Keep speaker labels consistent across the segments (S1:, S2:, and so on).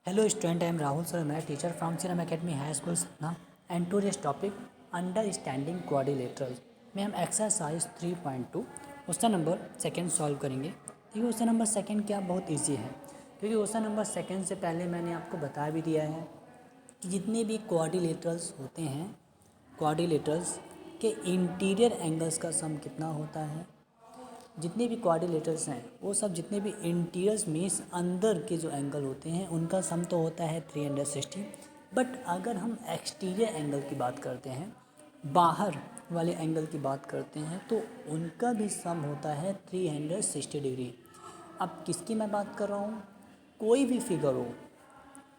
S1: Hello student, I am Rahul sir, मैं teacher from Sinam Academy High School Satna and today's topic understanding quadrilaterals में हम exercise 3.2 question number second solve करेंगे। देखिए question number second क्या बहुत easy है, क्योंकि क्वेश्चन नंबर सेकंड से पहले मैंने आपको बता भी दिया है कि जितने भी क्वाड्रिलेटरल्स होते हैं, क्वाड्रिलेटरल्स के इंटीरियर एंगल्स का सम कितना होता है। जितने भी क्वाड्रिलेटरल्स हैं वो सब जितने भी इंटीरियर्स मीन्स अंदर के जो एंगल होते हैं उनका सम तो होता है 360। बट अगर हम एक्सटीरियर एंगल की बात करते हैं, बाहर वाले एंगल की बात करते हैं, तो उनका भी सम होता है 360 डिग्री। अब किसकी मैं बात कर रहा हूँ, कोई भी फिगर हो,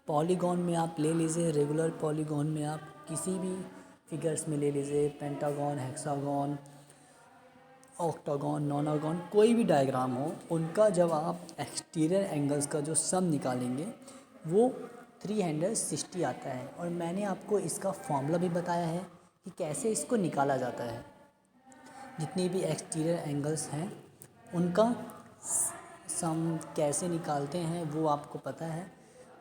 S1: पॉलीगॉन में आप ले लीजिए, रेगुलर पॉलीगॉन में आप किसी भी फिगर्स में ले लीजिए, पेंटागॉन, हेक्सागॉन, ऑक्टागॉन, नॉनागॉन, कोई भी डायग्राम हो, उनका जब आप एक्सटीरियर एंगल्स का जो सम निकालेंगे वो 360 आता है। और मैंने आपको इसका फॉर्मूला भी बताया है कि कैसे इसको निकाला जाता है। जितने भी एक्सटीरियर एंगल्स हैं उनका सम कैसे निकालते हैं वो आपको पता है।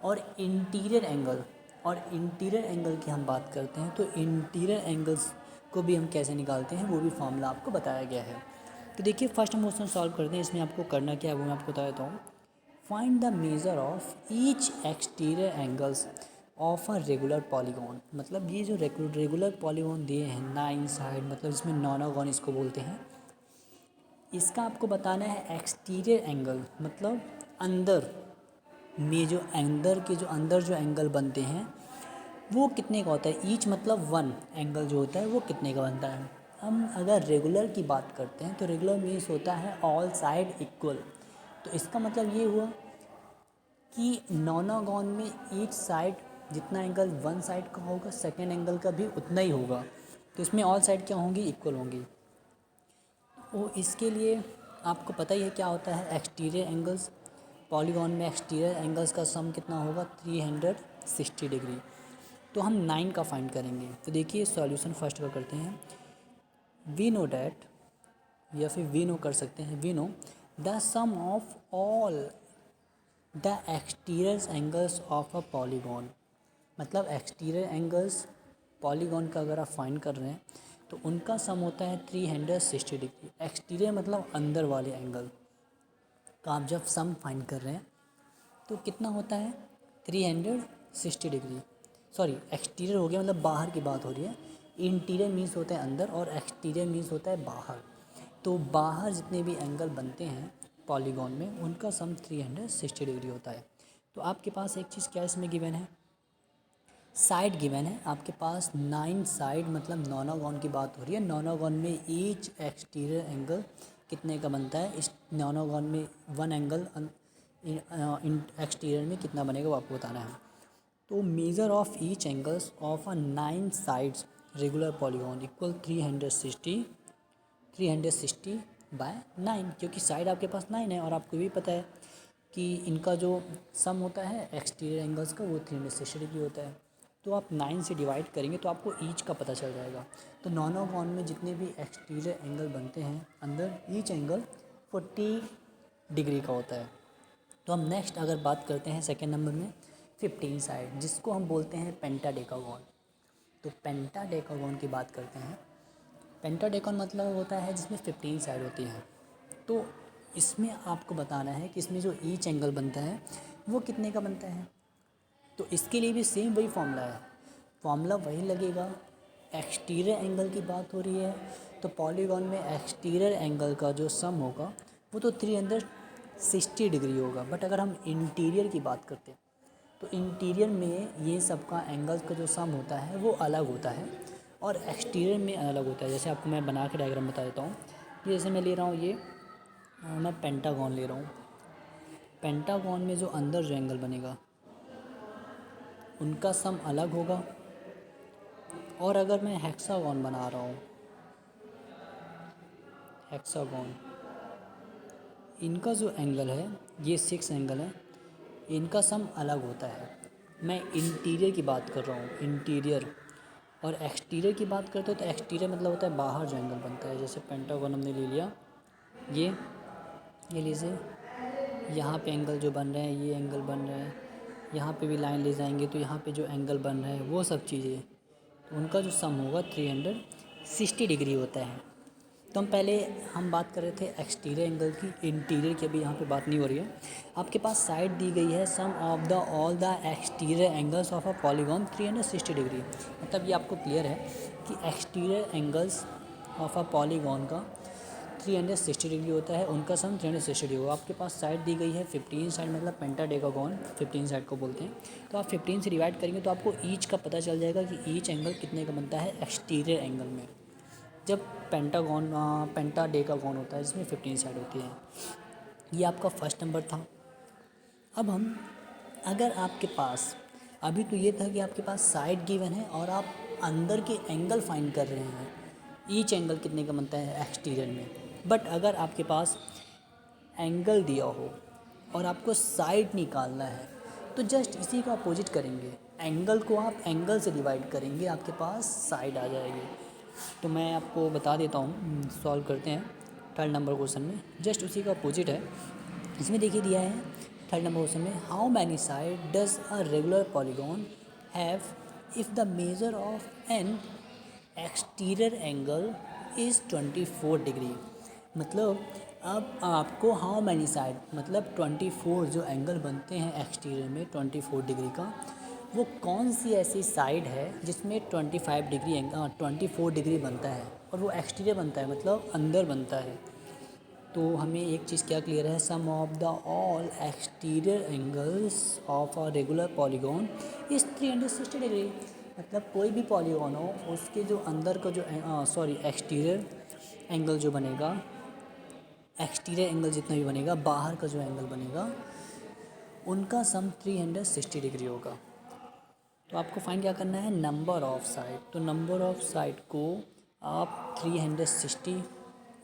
S1: और इंटीरियर एंगल की हम बात करते हैं तो इंटीरियर एंगल्स को भी हम कैसे निकालते हैं वो भी फार्मूला आपको बताया गया है। तो देखिए फर्स्ट हम क्वेश्चन सॉल्व करते हैं। इसमें आपको करना क्या है वो मैं आपको बता देता हूँ। Find the major of each exterior angles of a regular polygon. मतलब ये जो रेगुलर पॉलीगॉन दिए हैं 9 साइड, मतलब इसमें नॉनागॉन इसको बोलते हैं, इसका आपको बताना है एक्सटीरियर एंगल, मतलब अंदर में जो अंदर जो एंगल बनते हैं वो कितने का होता है। ईच मतलब वन एंगल जो होता है वो कितने का बनता है। हम अगर रेगुलर की बात करते हैं तो रेगुलर मीन्स होता है ऑल साइड इक्वल। तो इसका मतलब ये हुआ कि नॉनागॉन में ईच साइड जितना एंगल वन साइड का होगा सेकेंड एंगल का भी उतना ही होगा। तो इसमें ऑल साइड क्या होंगी, इक्वल होंगी। वो इसके लिए आपको पता ही है क्या होता है एक्सटीरियर एंगल्स। पॉलीगॉन में एक्सटीरियर एंगल्स का सम कितना होगा 360 डिग्री। तो हम 9 का फाइंड करेंगे। तो देखिए सॉल्यूशन फर्स्ट का करते हैं। वी नो डैट, या फिर वी नो कर सकते हैं, we know the sum of all the exterior angles of a polygon. मतलब एक्सटीरियर एंगल्स पॉलीगॉन का अगर आप फाइंड कर रहे हैं तो उनका सम होता है 360 डिग्री। एक्सटीरियर मतलब अंदर वाले एंगल का आप जब सम फाइंड कर रहे हैं तो कितना होता है 360 डिग्री। सॉरी, एक्सटीरियर हो गया, मतलब बाहर की बात हो रही है। इंटीरियर मीन्स होता है अंदर और एक्सटीरियर मीन्स होता है बाहर। तो बाहर जितने भी एंगल बनते हैं पॉलीगॉन में उनका सम 360 डिग्री होता है। तो आपके पास एक चीज़ क्या इसमें गिवन है, साइड गिवन है आपके पास 9 साइड, मतलब नॉनागॉन की बात हो रही है। नॉनागॉन में ईच एक्सटीरियर एंगल कितने का बनता है। इस नॉनागॉन में वन एंगल एक्सटीरियर में कितना बनेगा वो आपको बताना है। तो measure of each angles of a 9 sides regular polygon equal 360 by 9, क्योंकि साइड आपके पास 9 है और आपको भी पता है कि इनका जो सम होता है एक्सटीरियर एंगल्स का वो 360 डिग्री होता है। तो आप 9 से डिवाइड करेंगे तो आपको ईच का पता चल जाएगा। तो नॉनागॉन में जितने भी एक्सटीरियर एंगल बनते हैं अंदर, ईच एंगल 40 डिग्री का होता है। तो हम नेक्स्ट अगर बात करते हैं सेकेंड नंबर में 15 साइड, जिसको हम बोलते हैं पेंटाडेकागॉन। तो पेंटाडेकागॉन की बात करते हैं। पेंटाडेकागॉन मतलब होता है जिसमें 15 साइड होती हैं। तो इसमें आपको बताना है कि इसमें जो ईच एंगल बनता है वो कितने का बनता है। तो इसके लिए भी सेम वही फॉर्मूला है, फॉर्मूला वही लगेगा। एक्सटीरियर एंगल की बात हो रही है तो पॉलीगॉन में एक्सटीरियर एंगल का जो सम होगा वो तो 360 डिग्री होगा। बट अगर हम इंटीरियर की बात करते हैं तो इंटीरियर में ये सब का एंगल का जो सम होता है वो अलग होता है और एक्सटीरियर में अलग होता है। जैसे आपको मैं बना के डायग्राम बता देता हूँ। जैसे मैं ले रहा हूँ ये, मैं पेंटागॉन ले रहा हूँ। पेंटागॉन में जो अंदर जो एंगल बनेगा उनका सम अलग होगा। और अगर मैं हेक्सागॉन बना रहा हूँ, हेक्सागॉन, इनका जो एंगल है ये 6 एंगल है, इनका सम अलग होता है। मैं इंटीरियर की बात कर रहा हूँ, इंटीरियर। और एक्सटीरियर की बात करते हो तो एक्सटीरियर मतलब होता है बाहर जो एंगल बनता है। जैसे पेंटागॉन हमने ले लिया, ये लीजिए, यहाँ पे एंगल जो बन रहे हैं, ये एंगल बन रहे हैं, यहाँ पे भी लाइन ले जाएंगे तो यहाँ पे जो एंगल बन रहा है वो सब चीज़ें, तो उनका जो सम होगा 360 डिग्री होता है। तो हम बात कर रहे थे एक्सटीरियर एंगल की, इंटीरियर की अभी यहाँ पे बात नहीं हो रही है। आपके पास साइड दी गई है sum of the all the exterior angles of a polygon 360 degree. मतलब ये आपको क्लियर है कि exterior angles of a polygon का 360 डिग्री होता है, उनका सम 360 डिग्री होगा। आपके पास साइड दी गई है 15 साइड, मतलब पेंटाडेकागोन 15 साइड को बोलते हैं। तो आप 15 से डिवाइड करेंगे तो आपको ईच का पता चल जाएगा कि ईच एंगल कितने का बनता है एक्सटीरियर एंगल में, जब पेंटाडेकागोन होता है जिसमें 15 साइड होती है। ये आपका फर्स्ट नंबर था। अब हम, अगर आपके पास, अभी तो ये था कि आपके पास साइड गिवन है और आप अंदर के एंगल फाइंड कर रहे हैं, ईच एंगल कितने का बनता है एक्सटीरियर में। बट अगर आपके पास एंगल दिया हो और आपको साइड निकालना है तो जस्ट इसी का अपोजिट करेंगे, एंगल को आप एंगल से डिवाइड करेंगे, आपके पास साइड आ जाएगी। तो मैं आपको बता देता हूँ, सॉल्व करते हैं थर्ड नंबर क्वेश्चन में, जस्ट उसी का अपोजिट है। इसमें देखिए दिया है थर्ड नंबर क्वेश्चन में, how many side does a regular polygon have if the measure of N exterior angle is 24 degree. मतलब अब आपको हाउ मैनी साइड, मतलब 24 जो एंगल बनते हैं एक्सटीरियर में 24 डिग्री का, वो कौन सी ऐसी साइड है जिसमें 25 डिग्री 24 डिग्री बनता है और वो एक्सटीरियर बनता है, मतलब अंदर बनता है। तो हमें एक चीज़ क्या क्लियर है, sum of the all exterior angles of a regular polygon is 360 degree. मतलब कोई भी पॉलीगॉन हो उसके जो अंदर का जो एक्सटीरियर एंगल जो बनेगा, एक्सटीरियर एंगल जितना भी बनेगा, बाहर का जो एंगल बनेगा, उनका सम 360 डिग्री होगा। तो आपको फाइंड क्या करना है, नंबर ऑफ साइड। तो नंबर ऑफ साइड को आप 360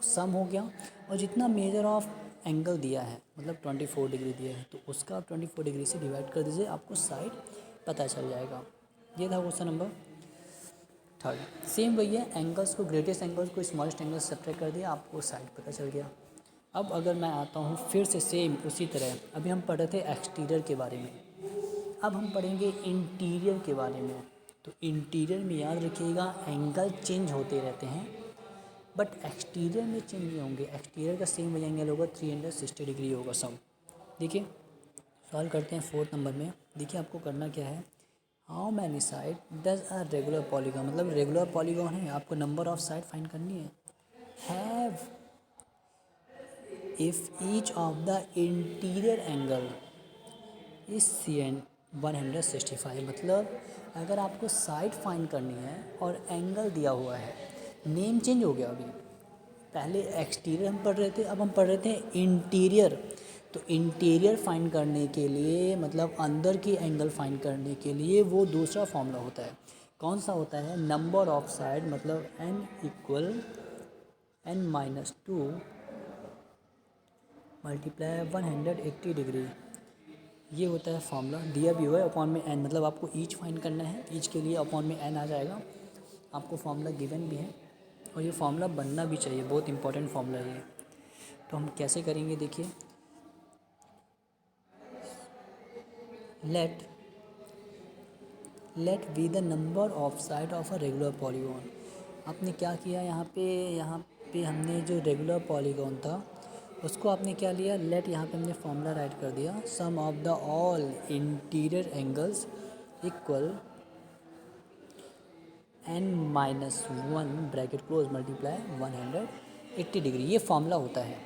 S1: सम हो गया, और जितना मेजर ऑफ एंगल दिया है मतलब 24 डिग्री दिया है तो उसका आप 24 डिग्री से डिवाइड कर दीजिए, आपको साइड पता चल जाएगा। ये था क्वेश्चन नंबर थर्ड। सेम वही है, एंगल्स को, ग्रेटेस्ट एंगल्स को स्मॉलेस्ट एंगल से सब्ट्रैक्ट कर दिया, आपको साइड पता चल गया। अब अगर मैं आता हूँ फिर से सेम उसी तरह, अभी हम पढ़ रहे थे एक्सटीरियर के बारे में, अब हम पढ़ेंगे इंटीरियर के बारे में। तो इंटीरियर में याद रखिएगा एंगल चेंज होते रहते हैं, बट एक्सटीरियर में चेंज नहीं होंगे। एक्सटीरियर का सेम एंगल होगा 360 डिग्री होगा सब। देखिए सॉल्व करते हैं फोर्थ नंबर में। देखिए आपको करना क्या है, how many side does a regular polygon, मतलब रेगुलर पॉलीगॉन है, आपको नंबर ऑफ साइड फाइंड करनी है, have if each of the interior angle इस CN 165। मतलब अगर आपको साइड फाइंड करनी है और एंगल दिया हुआ है, नेम चेंज हो गया, अभी पहले एक्सटीरियर हम पढ़ रहे थे, अब हम पढ़ रहे थे इंटीरियर। तो इंटीरियर फाइंड करने के लिए, मतलब अंदर की एंगल फाइंड करने के लिए, वो दूसरा फॉर्मूला होता है। कौन सा होता है, नंबर ऑफ साइड, मतलब n equal n-2 multiply 180 degree, ये होता है फॉर्मूला। दिया भी हुआ है अपॉन में n, मतलब आपको ईच फाइंड करना है, ईच के लिए अपॉन में n आ जाएगा, आपको फॉर्मूला गिवन भी है और ये फॉर्मूला बनना भी चाहिए, बहुत इंपॉर्टेंट फॉर्मूला है ये। तो हम कैसे करेंगे, देखिए, let be the number of side of a regular polygon. आपने क्या किया यहाँ पे हमने जो रेगुलर पॉलीगॉन था उसको आपने क्या लिया, लेट, यहाँ पे हमने फॉर्मूला राइट कर दिया, sum of the all interior angles equal n-1 bracket close multiply 180 degree, ये फॉर्मूला होता है।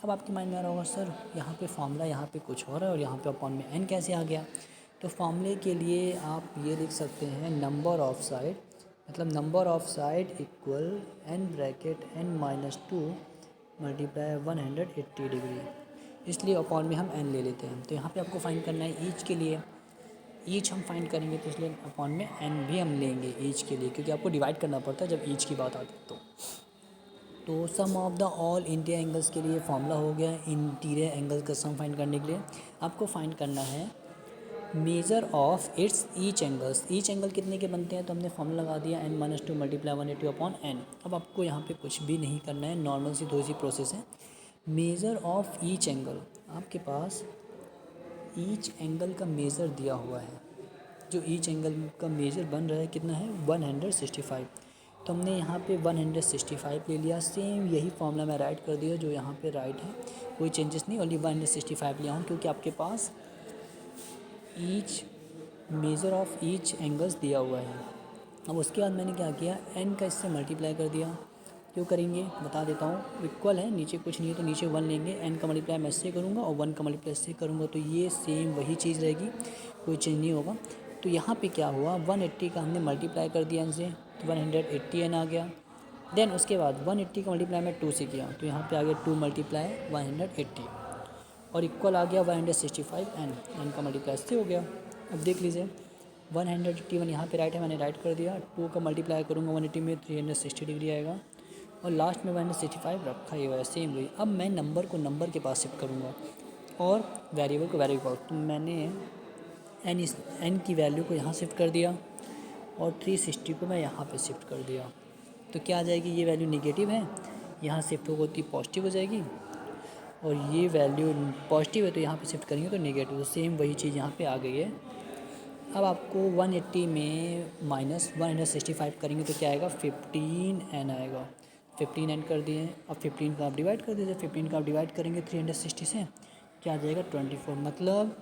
S1: अब आपके माइंड में आ रहा होगा सर यहाँ पे फॉर्मूला, यहाँ पे कुछ और है और यहाँ पे अपॉन में n कैसे आ गया। तो फॉर्मूले के लिए आप ये लिख सकते हैं, नंबर ऑफ साइड, मतलब number of side equal n bracket n-2 multiply 180 degree, इसलिए अपॉन में हम n ले लेते हैं। तो यहाँ पे आपको फाइंड करना है ईच के लिए, ईच हम फाइंड करेंगे तो इसलिए अपॉन में n भी हम लेंगे ईच के लिए, क्योंकि आपको डिवाइड करना पड़ता है जब ईच की बात आती है। तो sum of the all interior angles के लिए फॉर्मूला हो गया, इंटीरियर एंगल का सम फाइंड करने के लिए आपको फाइंड करना है measure of its each angles. Each angle कितने के बनते हैं, तो हमने फॉर्मूला लगा दिया n-2 मल्टीप्लाई 180 अपॉन n। अब आपको यहाँ पे कुछ भी नहीं करना है, नॉर्मल सी थोड़ी सी प्रोसेस है। मेजर ऑफ ईच एंगल, आपके पास ईच एंगल का मेज़र दिया हुआ है, जो ईच एंगल का मेज़र बन रहा है कितना है 165, तो हमने यहाँ पे 165 ले लिया। सेम यही फॉर्मूला मैं राइट कर दिया जो यहाँ पे राइट है, कोई चेंजेस नहीं, ओनली 165 लिया हूँ क्योंकि आपके पास each measure of each angles दिया हुआ है। अब उसके बाद मैंने क्या किया, n का इससे मल्टीप्लाई कर दिया। क्यों करेंगे बता देता हूँ, इक्वल है, नीचे कुछ नहीं है तो नीचे 1 लेंगे, n का मल्टीप्लाई मैं इससे करूँगा और 1 का मल्टीप्लाई इससे करूँगा, तो ये सेम वही चीज़ रहेगी, कोई चेंज नहीं होगा। तो यहाँ पे क्या हुआ, 180 का हमने मल्टीप्लाई कर दिया n से, तो 180 n आ गया। देन उसके बाद 180 का मल्टीप्लाई मैं 2 से किया, तो यहाँ पे आ गया 2 मल्टीप्लाई 180 और इक्वल आ गया 165 n का मल्टीप्लाई इससे हो गया। अब देख लीजिए 181 यहाँ पे राइट है, मैंने राइट कर दिया, 2 का मल्टीप्लाई करूँगा 180 में 360 डिग्री आएगा और लास्ट में 165 रखा ही हुआ है सेम वही। अब मैं नंबर को नंबर के पास शिफ्ट करूँगा और वेरिएबल को वेरिएबल के पास, तो मैंने n की वैल्यू को यहाँ शिफ्ट कर दिया और 360 को मैं यहाँ पे शिफ्ट कर दिया, तो क्या आ जाएगी, ये वैल्यू निगेटिव है, यहाँ शिफ्ट होती पॉजिटिव हो जाएगी और ये वैल्यू पॉजिटिव है तो यहाँ पे शिफ्ट करेंगे तो नेगेटिव, तो सेम वही चीज़ यहाँ पे आ गई है। अब आपको 180 में माइनस 165 करेंगे तो क्या आएगा 15n आएगा, 15n कर दिए। अब 15 का आप डिवाइड कर दीजिए, 15 का आप डिवाइड करेंगे 360 से, क्या आ जाएगा 24, मतलब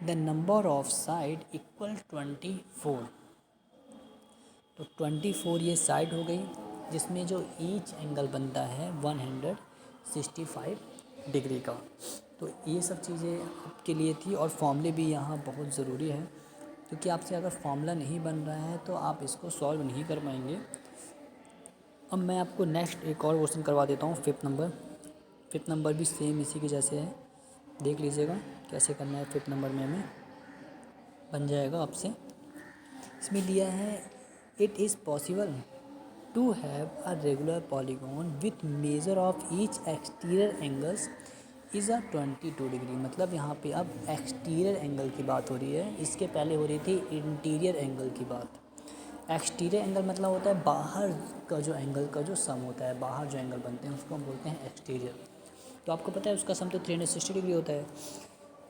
S1: the number of side equal 24, तो 24 ये साइड हो गई जिसमें जो ईच एंगल बनता है 165 डिग्री का। तो ये सब चीज़ें आपके लिए थी और फॉर्मूले भी यहाँ बहुत ज़रूरी है, क्योंकि आपसे अगर फॉर्मूला नहीं बन रहा है तो आप इसको सॉल्व नहीं कर पाएंगे। अब मैं आपको नेक्स्ट एक और क्वेश्चन करवा देता हूँ, फिफ्थ नंबर भी सेम इसी के जैसे है, देख लीजिएगा कैसे करना है। फिफ्थ नंबर में हमें बन जाएगा आपसे, इसमें दिया है it is possible to have a regular polygon with measure of each exterior angles is a 22 degree. मतलब यहाँ पे अब एक्सटीरियर एंगल की बात हो रही है, इसके पहले हो रही थी इंटीरियर एंगल की बात। एक्सटीरियर एंगल मतलब होता है बाहर का जो एंगल का जो सम होता है, बाहर जो एंगल बनते हैं उसको हम बोलते हैं एक्सटीरियर। तो आपको पता है उसका सम तो 360 डिग्री होता है।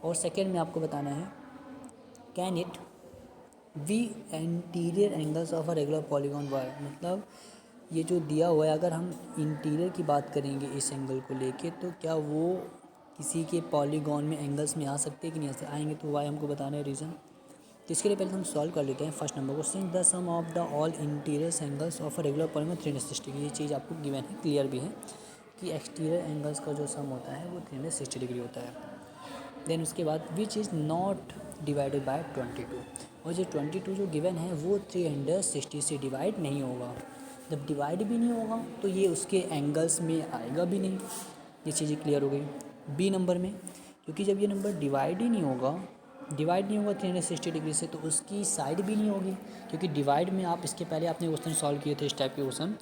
S1: और सेकेंड में आपको बताना है can it we interior angles of a regular polygon y, मतलब ये जो दिया हुआ है अगर हम इंटीरियर की बात करेंगे इस एंगल को लेके, तो क्या वो किसी के पॉलीगॉन में एंगल्स में आ सकते हैं कि नहीं आएंगे, तो वाई हमको बताना है रीज़न। तो इसके लिए पहले हम सॉल्व कर लेते हैं फर्स्ट नंबर को। Since the sum of the all interior angles of a regular polygon 360 degree, ये चीज़ आपको गिवन है, क्लियर भी है कि एक्सटीरियर एंगल्स का जो सम होता है वो 360 डिग्री होता है। देन उसके बाद which is not divided by 22, और जो 22 जो गिवन है वो 360 से डिवाइड नहीं होगा। जब डिवाइड भी नहीं होगा तो ये उसके एंगल्स में आएगा भी नहीं, ये चीज़ें क्लियर हो गई। बी नंबर में क्योंकि जब ये नंबर डिवाइड नहीं होगा 360 डिग्री से, तो उसकी साइड भी नहीं होगी, क्योंकि डिवाइड में आप इसके पहले आपने क्वेश्चन सॉल्व किए थे इस टाइप के क्वेश्चन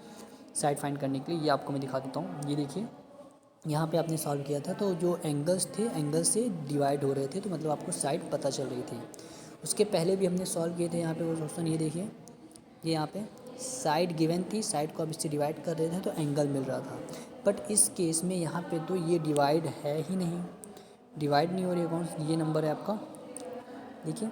S1: साइड फाइंड करने के लिए। ये आपको मैं दिखा देता हूँ, ये देखिए यहाँ पे आपने सॉल्व किया था तो जो एंगल्स थे एंगल से डिवाइड हो रहे थे, तो मतलब आपको साइड पता चल रही थी। उसके पहले भी हमने सॉल्व किए थे यहाँ पे वो क्वेश्चन, ये देखिए ये यहाँ पे साइड गिवन थी, साइड को आप इससे डिवाइड कर रहे थे तो एंगल मिल रहा था। बट इस केस में यहाँ पे तो ये डिवाइड है ही नहीं, डिवाइड नहीं हो रही है। कौन ये नंबर है आपका, देखिए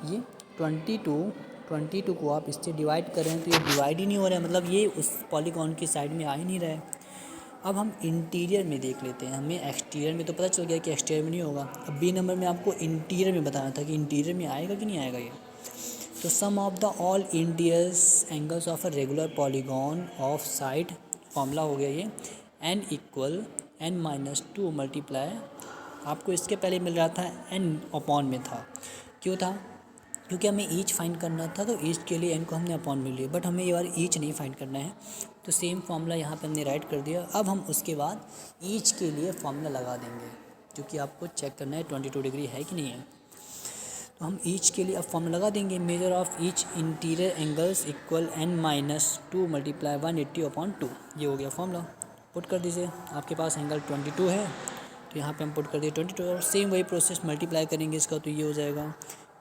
S1: ये 22 को आप इससे डिवाइड कर रहे हैं तो ये डिवाइड ही नहीं हो रहा है, मतलब ये उस पॉलीगॉन की साइड में आ ही नहीं रहा है। अब हम इंटीरियर में देख लेते हैं, हमें एक्सटीरियर में तो पता चल गया कि एक्सटीरियर में नहीं होगा। अब बी नंबर में आपको इंटीरियर में बताना था कि इंटीरियर में आएगा कि नहीं आएगा ये। तो sum of the all interiors angles of a regular polygon of side, formula हो गया ये n इक्वल n-2 मल्टीप्लाई, आपको इसके पहले मिल रहा था n अपॉन में था, क्यों था, क्योंकि हमें ईच फाइंड करना था, तो ईच के लिए n को हमने अपॉन में लिया, बट हमें ये बार ईच नहीं फाइंड करना है, तो सेम फार्मूला यहाँ पे हमने राइट कर दिया। अब हम उसके बाद ईच के लिए फार्मूला लगा देंगे, क्योंकि आपको चेक करना है 22 डिग्री है कि नहीं है। तो हम ईच के लिए अब फार्मूला लगा देंगे, major of each interior angles equal n-2 multiply 180/2, ये हो गया फार्मूला। पुट कर दीजिए, आपके पास एंगल 22 है तो यहाँ पे हम पुट कर दिए 22, और सेम वही प्रोसेस मल्टीप्लाई करेंगे इसका, तो ये हो जाएगा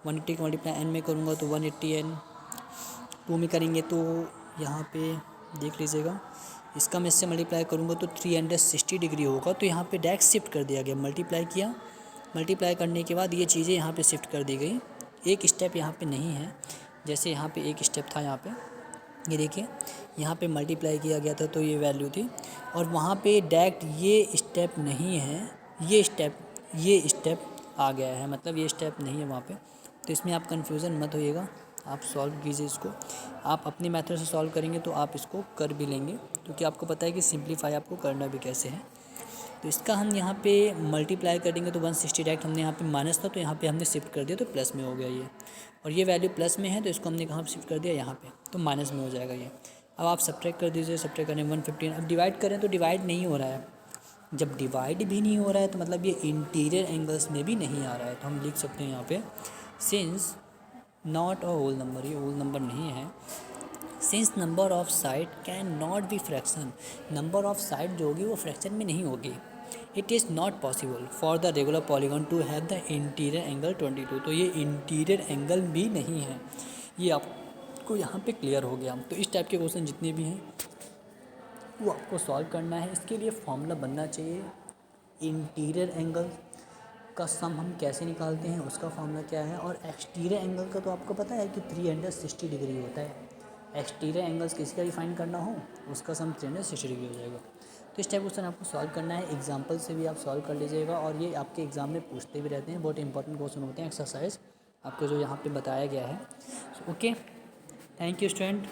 S1: 180 का मल्टीप्लाई n में करूँगा तो 180n, 2 में करेंगे तो यहाँ पे देख लीजिएगा, इसका मैं इससे मल्टीप्लाई करूँगा तो 360 डिग्री होगा, तो यहाँ पे डायरेक्ट शिफ्ट कर दिया गया, मल्टीप्लाई किया मल्टीप्लाई करने के बाद ये चीज़ें यहाँ पे शिफ्ट कर दी गई, एक स्टेप यहाँ पे नहीं है। जैसे यहाँ पे एक स्टेप था, यहाँ पे ये देखिए यहाँ पे मल्टीप्लाई किया गया था तो ये वैल्यू थी, और वहाँ पे डायरेक्ट ये स्टेप नहीं है, ये स्टेप आ गया है, मतलब ये स्टेप नहीं है वहाँ पे। तो इसमें आप कन्फ्यूज़न मत होइएगा, आप सॉल्व कीजिए इसको। आप अपने मेथड से सॉल्व करेंगे तो आप इसको कर भी लेंगे, क्योंकि आपको पता है कि सिंप्लीफाई आपको करना भी कैसे है। तो इसका हम यहाँ पे मल्टीप्लाई करेंगे तो 160 डायरेक्ट हमने यहाँ पे माइनस था तो यहाँ पे हमने शिफ्ट कर दिया तो प्लस में हो गया ये, और ये वैल्यू प्लस में है तो इसको हमने कहाँ शिफ्ट कर दिया, यहाँ पे, तो माइनस में हो जाएगा ये। अब आप सब्ट्रैक्ट कर दीजिए, सब्ट्रैक्ट करने 115। अब डिवाइड करें तो डिवाइड नहीं हो रहा है, जब डिवाइड भी नहीं हो रहा है तो मतलब ये इंटीरियर एंगल्स में भी नहीं आ रहा है, तो हम लिख सकते हैं यहाँ पे since not a whole number, ये होल नंबर नहीं है। Since number of side can not be fraction, number of side जो होगी वो फ्रैक्शन में नहीं होगी। It is not possible for the regular polygon to have the interior angle 22, तो ये इंटीरियर एंगल भी नहीं है, ये आपको यहाँ पे क्लियर हो गया। तो इस टाइप के क्वेश्चन जितने भी हैं वो आपको सॉल्व करना है। इसके लिए फॉर्मूला बनना चाहिए, इंटीरियर एंगल का सम हम कैसे निकालते हैं उसका फॉर्मूला क्या है, और एक्सटीरियर एंगल का तो आपको पता है कि 360 डिग्री होता है। एक्सटीरियर एंगल्स किसी का डिफाइन करना हो उसका सम 360 डिग्री हो जाएगा। तो इस टाइप क्वेश्चन आपको सॉल्व करना है, एग्जाम्पल से भी आप सॉल्व कर लीजिएगा, और ये आपके एग्जाम में पूछते भी रहते हैं, बहुत इंपॉर्टेंट क्वेश्चन होते हैं एक्सरसाइज आपको जो यहाँ पे बताया गया है। Okay, thank you student.